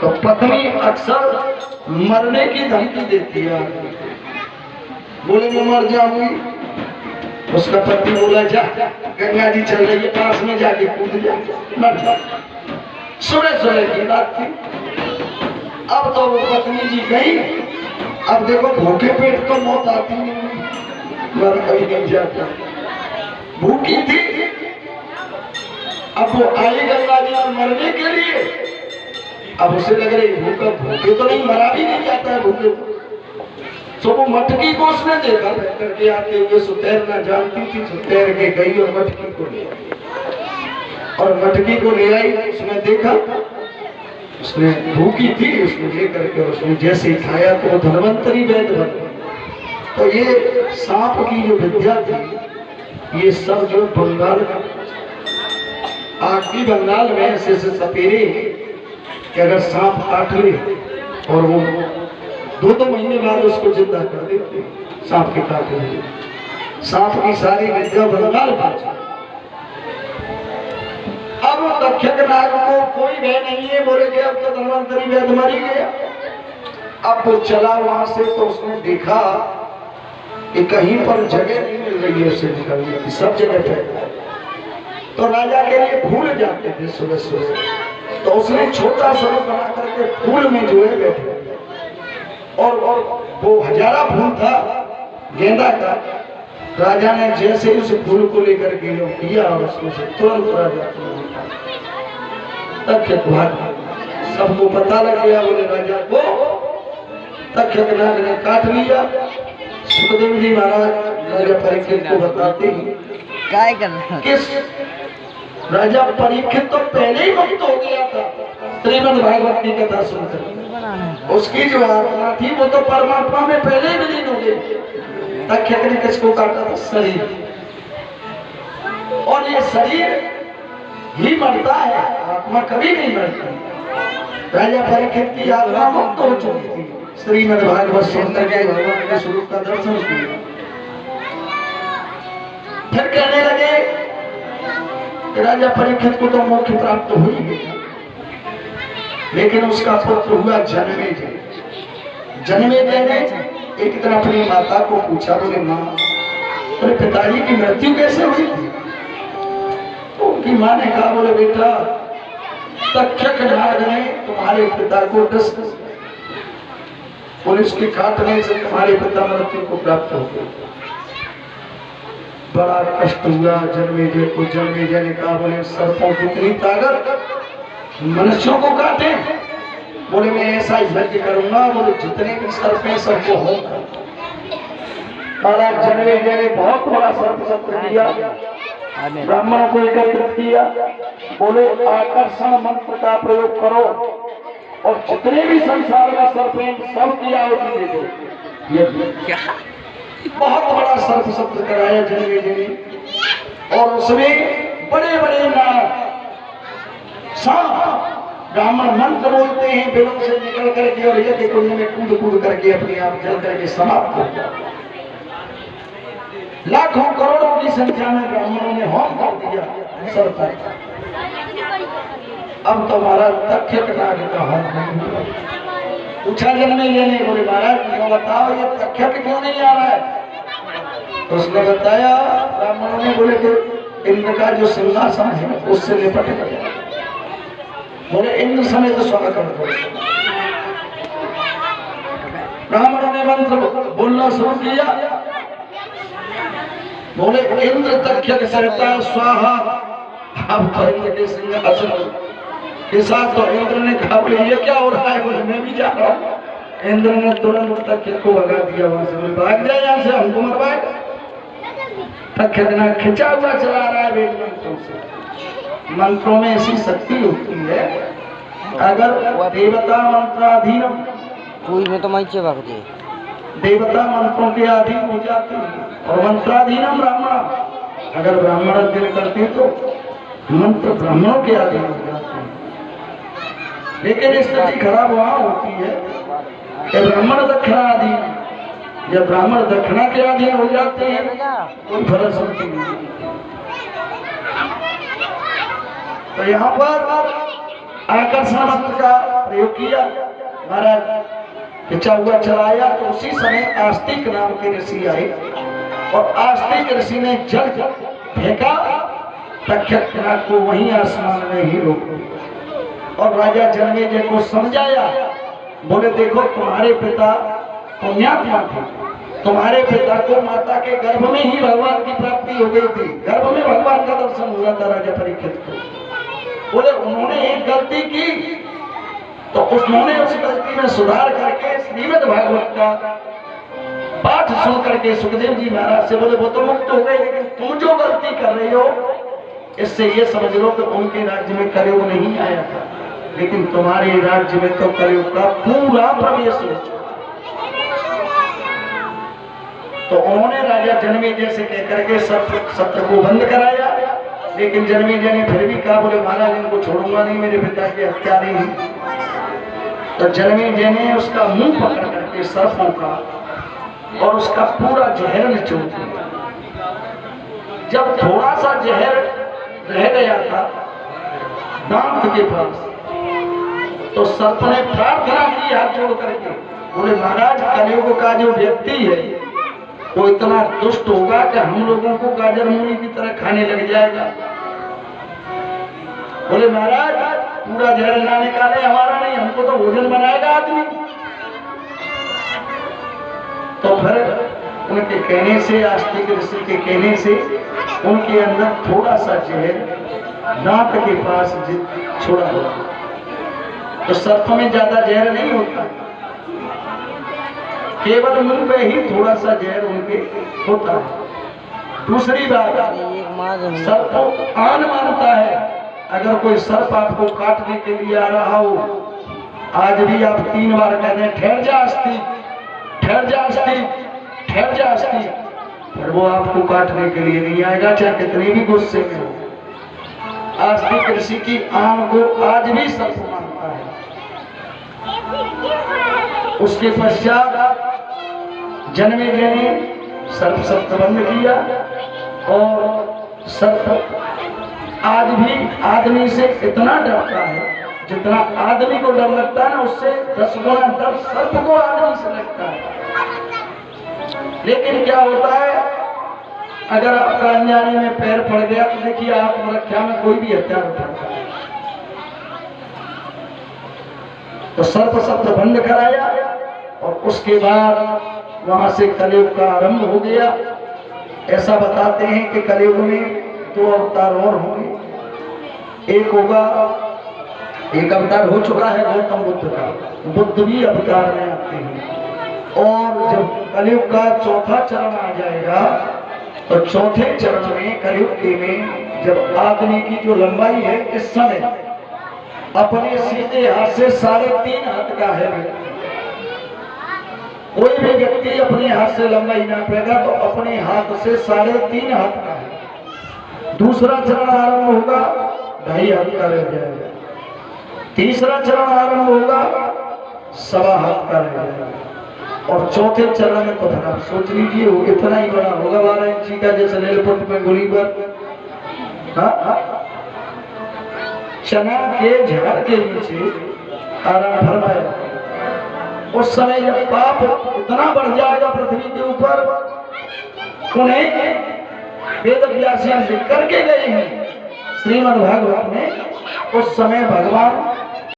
तो पत्नी अक्सर मरने की धमकी देती है, बोले मैं मर जाऊंगी। उसका पति बोला जा, गंगा जी चल रही है पास में, जाके कूद जा, मर जा। सुबह सुबह की बात थी। अब तो वो पत्नी जी गई। अब देखो भूखे पेट तो मौत आती नहीं, मर कभी नहीं जाता, भूखी थी। अब वो आई गंगा जी और मरने के लिए। अब उसे लग रही भूखा, भूखे तो नहीं, मरा भी नहीं जाता है भूखे। तो वो मटकी को उसने देखा करके आते हुए, सुतैरना जानती थी, सुतैर के गई और मटकी को ले आई। और मटकी को ले आई, उसने देखा, उसने भूखी थी, उसने लेकर के उसने जैसे ही खाया तो वो धनवंतरी वैद्य बन गई। तो ये सांप की जो विद्या थी, ये सब जो बंगाल आखिरी बंगाल में ऐसे सपेरे कि अगर सांप काट ले और वो 2 महीने बाद उसको जिंदा कर देते, सांप के काटने। सांप की सारी विद्या बंगाल भाषा। अब तक्षक नाग को कोई भय नहीं है, बोले कि अब तो धनवंतरी वैद्य मर ही गया। अब वो चला वहां से, तो उसने देखा कि कहीं पर जगह नहीं मिल रही है उसे निकलने की, सब जगह पे। तो राजा के लिए फूल जाते थे सुबह सुबह, तो उसने छोटा सा बना करके फूल में जो है बैठे, और वो हजारा फूल था गेंदा का। राजा ने जैसे ही उस फूल को लेकर के किया, और उसको तुरंत राजा तक्षक भाग। सबको पता लग गया, बोले राजा को तक्षक नाग ने काट लिया। सुखदेव जी महाराज राजा परीक्षित को बताते हैं काय कर रहा किस राजा परीक्षित तो पहले ही मुक्त हो गया था श्रीमद् भागवत की कथा सुनकर। उसकी जो आत्मा थी वो तो परमात्मा में पहले ही विलीन हो गई। तक्षक ने किसको काटा था? शरीर। और ये शरीर ही मरता है, आत्मा कभी नहीं मरती। राजा परीक्षित की आत्मा मुक्त हो चुकी थी। श्रीमद् भागवत सुनकर के भगवान के स्वरूप का दर्शन किया। फिर कहने लगे कि राजा परीक्षित को तो मोक्ष प्राप्त हो ही गया, लेकिन उसका पुत्र हुआ जन्मेजय। जन्मेजय ने एक दिन अपनी माता को पूछा, बोले माँ, तेरे पिताजी की मृत्यु कैसे हुई थी? तो उनकी माँ ने कहा, बोले बेटा, तक्षक नाग ने तुम्हारे पिता को डस पुलिस के काटने से तुम्हारे पिता मृत्यु को प्राप्त हो गए। बड़ा कष्ट हुआ जन्मेजय को। जन्मेजय ने कहा, बोले सर्पों की इतनी ताकत मनुष्यों को काटे? बोले मैं ऐसा यज्ञ करूंगा, बोले जितने भी सर्प हैं सबको हो। महाराज जन्मेजय ने बहुत बड़ा सर्प सत्र किया, ब्राह्मणों को एकत्रित किया। बोले आकर्षण मंत्र का प्रयोग करो और जितने भी संसार में सर्प हैं सबकी आहुति दे दो। बहुत बड़ा सर्प सत्र कराया जन्मेजय ने, और उसमें बड़े बड़े नाग सांप ब्राह्मण मंत्र बोलते हैं, बिलों से निकल करके और यज्ञ कुंड में कूद कूद करके अपने आप जल करके समाप्त हो जाते। लाखों करोड़ों की संख्या में ब्राह्मणों ने होम कर दिया सर्प। अब तो महाराज तक्षक नाग का होम नहीं हुआ। पूछा जन्मेजय ने, बोले महाराज क्यों बताओ ये तक्षक क्यों नहीं आ रहा है? तो उसने बताया, ब्राह्मणों ने बोले कि इंद्र का जो सिंहासन है उससे निपट गया। बोले इंद्र समेत स्वागत करो। ब्राह्मणों ने मंत्र बोलना शुरू किया। बोले इंद्र तक्षक सरता स्वाहा। अब तो इंद्र के सिंहासन के साथ तो इंद्र ने कहा, बोले ये क्या हो रहा है? बोले मैं भी जा रहा हूँ। इंद्र ने तुरंत तक्षक को भगा दिया वहां से, भाग जाए यहाँ से, हमको मरवाए। तक्षक ना खिंचा हुआ चला रहा है वेद मंत्रों से। मंत्रों में ऐसी शक्ति होती है, अगर देवता मंत्राधीनम, कोई में तो मैचे भागती है, देवता मंत्रों के अधीन हो जाती है, और मंत्राधीनम ब्राह्मण, अगर ब्राह्मण अध्ययन करते तो मंत्र ब्राह्मणों के अधीन हो जाते हैं। लेकिन स्थिति खराब वहां होती है कि ब्राह्मण दक्षिणाधीन, जब ब्राह्मण दक्षिणा के अधीन हो जाते हैं कोई फर्क नहीं। तो यहाँ पर आकर्षण मंत्र का प्रयोग किया, महाराज खिंचा हुआ चलाया तो उसी समय आस्तिक नाम के ऋषि आए और आस्तिक ऋषि ने जल फेंका, तक्षक को वहीं आसमान में ही रोक दिया और राजा जन्मेजय को समझाया। बोले देखो तुम्हारे पिता पुण्यात्मा थे, तुम्हारे पिता को माता के गर्भ में ही भगवान की प्राप्ति हो गई थी, गर्भ में भगवान का दर्शन हुआ था राजा परीक्षित को। बोले उन्होंने एक गलती की तो उन्होंने उस गलती में सुधार करके श्रीमद् भागवत का पाठ सुन करके सुखदेव जी महाराज से बोले वो तो मुक्त हो गए, लेकिन तुम जो गलती कर रहे हो इससे ये समझ लो कि उनके राज्य में कलयुग नहीं आया था, लेकिन तुम्हारे राज्य में तो कलयुग का पूरा प्रवेश हो चुका। तो उन्होंने राजा जन्मेजय से कहकर के सत्र को बंद कराया, लेकिन जन्मेजय ने फिर भी कहा बोले महाराज इनको छोड़ूंगा नहीं, मेरे पिता के हत्यारे हैं। तो जन्मेजय ने उसका मुंह पकड़ करके सर्पों का और उसका पूरा जहर निचोड़ दिया। जब थोड़ा सा जहर रह गया था दांत के पास तो सर्प ने प्रार्थना की हाथ जोड़ करके, बोले महाराज कलयुग का जो व्यक्ति है वो इतना दुष्ट होगा कि हम लोगों को गाजर मूली की तरह खाने लग जाएगा। बोले महाराज पूरा जहर ना निकाले, हमारा नहीं, हमको तो भोजन बनाएगा आदमी। तो फिर उनके कहने से, आस्तिक ऋषि के कहने से उनके अंदर थोड़ा सा जहर दांत के पास छोड़ा हुआ। तो सर्प में ज्यादा जहर नहीं होता, केवल मुंह पे ही थोड़ा सा जहर उनके होता है। दूसरी बात, सर्प आन मानता है। अगर कोई सर्प आपको काटने के लिए आ रहा हो, आज भी आप 3 बार कहते हैं ठहर जा आस्तिक, ठहर जा आस्तिक, ठहर जा आस्तिक, पर वो आपको काटने के लिए नहीं आएगा, चाहे कितने भी गुस्से में हो। आस्तिक ऋषि की आन को आज भी सर्प मानता है। उसके पश्चात जन्मेजय ने सर्प सप्त बंद किया और सर्प आज भी आदमी से इतना डरता है, जितना आदमी को डर लगता है ना, उससे 10 गुना डर सर्प को आदमी से लगता है। लेकिन क्या होता है, अगर आपका अनजाने में पैर पड़ गया तो देखिए आत्मरक्षा में कोई भी हथियार उठाता है। तो सर्प सप्त बंद कराया और उसके बाद वहां से कलयुग का आरंभ हो गया। ऐसा बताते हैं कि कलयुग में 2 अवतार और होंगे। एक होगा, एक अवतार हो चुका है गौतम बुद्ध का, बुद्ध भी अवतार में आते हैं। और जब कलयुग का 4था चरण आ जाएगा तो 4थे चरण में कलयुग के में जब आदमी की जो लंबाई है इस समय अपने सीधे हाथ से 3.5 हाथ का है। कोई भी व्यक्ति अपने हाथ से लंबाई नापेगा तो अपने हाथ से 3.5 हाथ का है। दूसरा चरण आरंभ होगा 2.5 हाथ का रह जाएगा। तीसरा चरण आरंभ होगा 1.25 हाथ का रह जाएगा। और 4थे चरण में तो आप सोच लीजिए वो इतना ही बड़ा होगा, 12 इंची का, जैसे रेलपुट में गोली पर चना के झाड़ के नीचे आराम फरमाया। उस समय जब पाप इतना बढ़ जाएगा पृथ्वी के ऊपर, उन्हें वेद व्यास लिख करके गए हैं श्रीमद् भागवत में, उस समय भगवान